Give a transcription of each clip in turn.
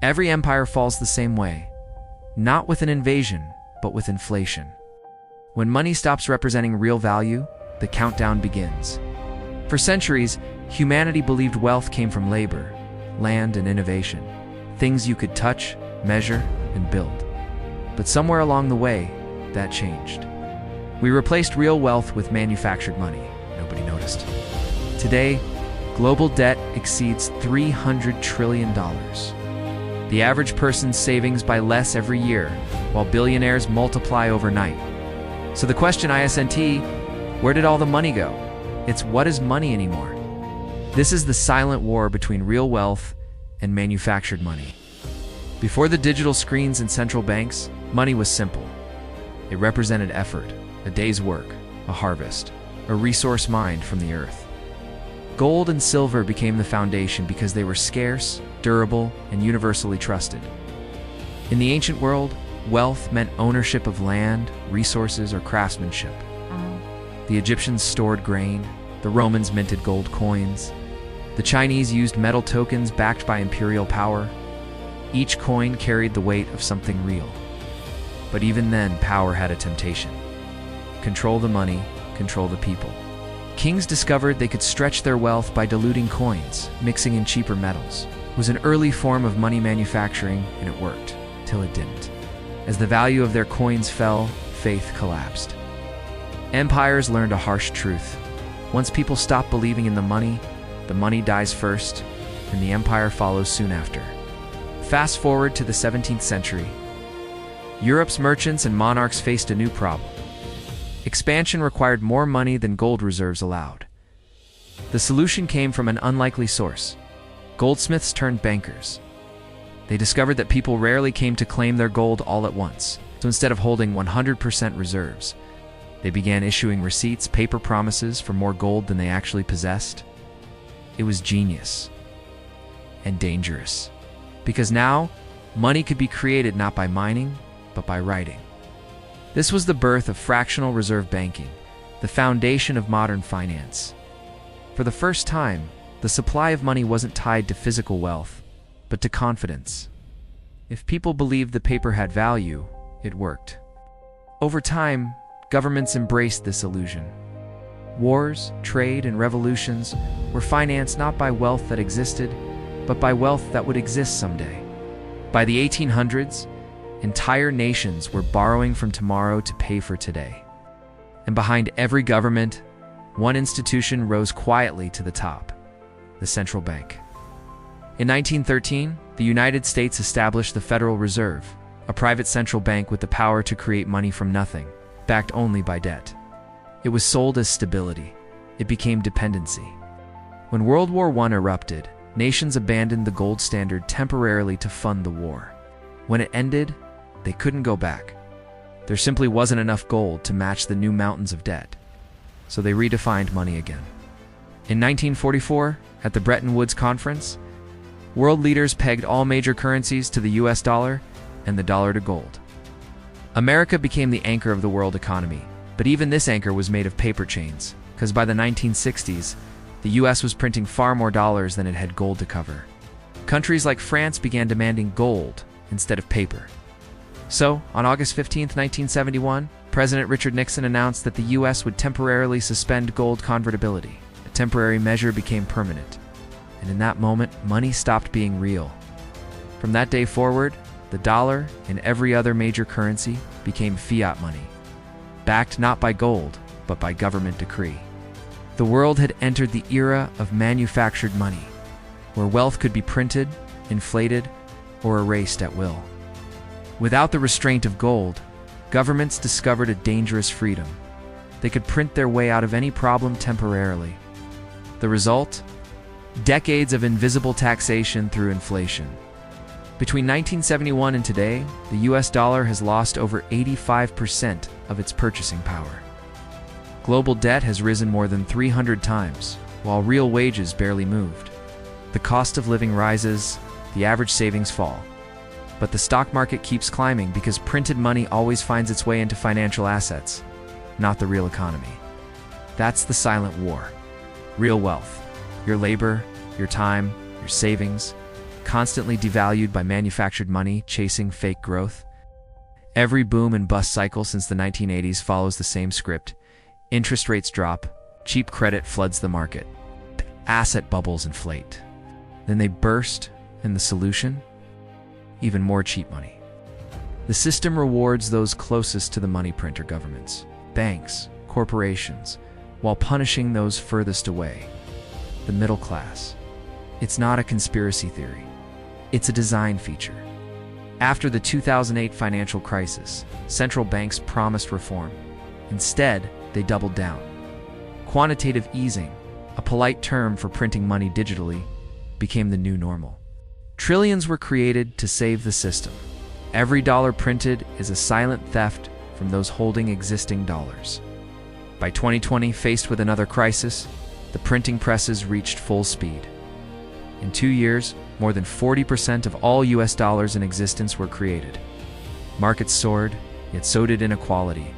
Every empire falls the same way, not with an invasion, but with inflation. When money stops representing real value, the countdown begins. For centuries, humanity believed wealth came from labor, land, and innovation, things you could touch, measure, and build. But somewhere along the way, that changed. We replaced real wealth with manufactured money. Nobody noticed. Today, global debt exceeds $300 trillion. The average person's savings by less every year, while billionaires multiply overnight. So the question ISNT, where did all the money go? It's what is money anymore? This is the silent war between real wealth and manufactured money. Before the digital screens and central banks, money was simple. It represented effort, a day's work, a harvest, a resource mined from the earth. Gold and silver became the foundation because they were scarce, durable, and universally trusted. In the ancient world, wealth meant ownership of land, resources, or craftsmanship. The Egyptians stored grain, the Romans minted gold coins, the Chinese used metal tokens backed by imperial power. Each coin carried the weight of something real. But even then, power had a temptation. Control the money, control the people. Kings discovered they could stretch their wealth by diluting coins, mixing in cheaper metals. It was an early form of money manufacturing, and it worked, till it didn't. As the value of their coins fell, faith collapsed. Empires learned a harsh truth. Once people stop believing in the money dies first, and the empire follows soon after. Fast forward to the 17th century. Europe's merchants and monarchs faced a new problem. Expansion required more money than gold reserves allowed. The solution came from an unlikely source. Goldsmiths turned bankers. They discovered that people rarely came to claim their gold all at once. So instead of holding 100% reserves, they began issuing receipts, paper promises for more gold than they actually possessed. It was genius and dangerous, because now money could be created not by mining, but by writing. This was the birth of fractional reserve banking, the foundation of modern finance. For the first time, the supply of money wasn't tied to physical wealth, but to confidence. If people believed the paper had value, it worked. Over time, governments embraced this illusion. Wars, trade, and revolutions were financed not by wealth that existed, but by wealth that would exist someday. By the 1800s, entire nations were borrowing from tomorrow to pay for today. And behind every government, one institution rose quietly to the top: the central bank. In 1913, the United States established the Federal Reserve, a private central bank with the power to create money from nothing, backed only by debt. It was sold as stability. It became dependency. When World War I erupted, nations abandoned the gold standard temporarily to fund the war. When it ended, they couldn't go back. There simply wasn't enough gold to match the new mountains of debt. So they redefined money again. In 1944, at the Bretton Woods Conference, world leaders pegged all major currencies to the US dollar and the dollar to gold. America became the anchor of the world economy, but even this anchor was made of paper chains, because by the 1960s, the US was printing far more dollars than it had gold to cover. Countries like France began demanding gold instead of paper. So, on August 15, 1971, President Richard Nixon announced that the US would temporarily suspend gold convertibility. A temporary measure became permanent. And in that moment, money stopped being real. From that day forward, the dollar and every other major currency became fiat money, backed not by gold, but by government decree. The world had entered the era of manufactured money, where wealth could be printed, inflated, or erased at will. Without the restraint of gold, governments discovered a dangerous freedom. They could print their way out of any problem temporarily. The result? Decades of invisible taxation through inflation. Between 1971 and today, the US dollar has lost over 85% of its purchasing power. Global debt has risen more than 300 times, while real wages barely moved. The cost of living rises, the average savings fall. But the stock market keeps climbing because printed money always finds its way into financial assets, not the real economy. That's the silent war. Real wealth, your labor, your time, your savings, constantly devalued by manufactured money chasing fake growth. Every boom and bust cycle since the 1980s follows the same script. Interest rates drop, cheap credit floods the market, asset bubbles inflate. Then they burst, and the solution? Even more cheap money. The system rewards those closest to the money printer: governments, banks, corporations, while punishing those furthest away, the middle class. It's not a conspiracy theory. It's a design feature. After the 2008 financial crisis, central banks promised reform. Instead, they doubled down. Quantitative easing, a polite term for printing money digitally, became the new normal. Trillions were created to save the system. Every dollar printed is a silent theft from those holding existing dollars. By 2020, faced with another crisis, the printing presses reached full speed. In 2 years, more than 40% of all US dollars in existence were created. Markets soared, yet so did inequality.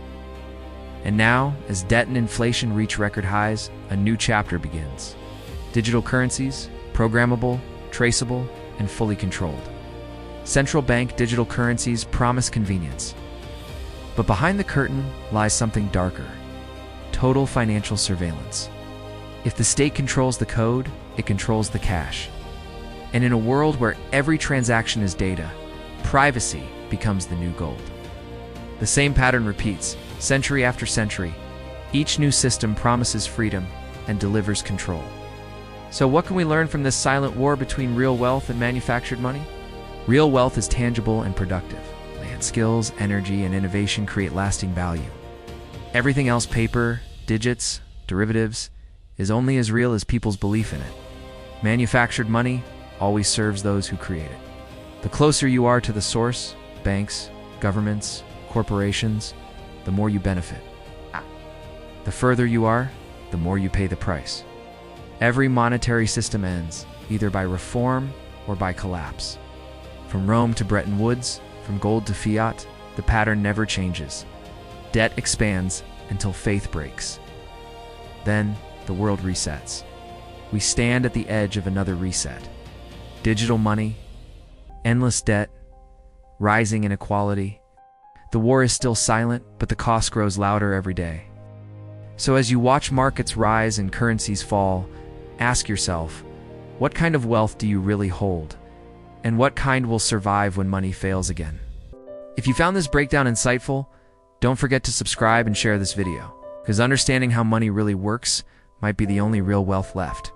And now, as debt and inflation reach record highs, a new chapter begins. Digital currencies, programmable, traceable, and fully controlled. Central bank digital currencies promise convenience. But behind the curtain lies something darker: total financial surveillance. If the state controls the code, it controls the cash. And in a world where every transaction is data, privacy becomes the new gold. The same pattern repeats, century after century. Each new system promises freedom and delivers control. So what can we learn from this silent war between real wealth and manufactured money? Real wealth is tangible and productive. Land skills, energy, and innovation create lasting value. Everything else, paper, digits, derivatives, is only as real as people's belief in it. Manufactured money always serves those who create it. The closer you are to the source, banks, governments, corporations, the more you benefit. The further you are, the more you pay the price. Every monetary system ends, either by reform or by collapse. From Rome to Bretton Woods, from gold to fiat, the pattern never changes. Debt expands until faith breaks. Then, the world resets. We stand at the edge of another reset. Digital money, endless debt, rising inequality. The war is still silent, but the cost grows louder every day. So as you watch markets rise and currencies fall, ask yourself, what kind of wealth do you really hold? And what kind will survive when money fails again? If you found this breakdown insightful, don't forget to subscribe and share this video, because understanding how money really works might be the only real wealth left.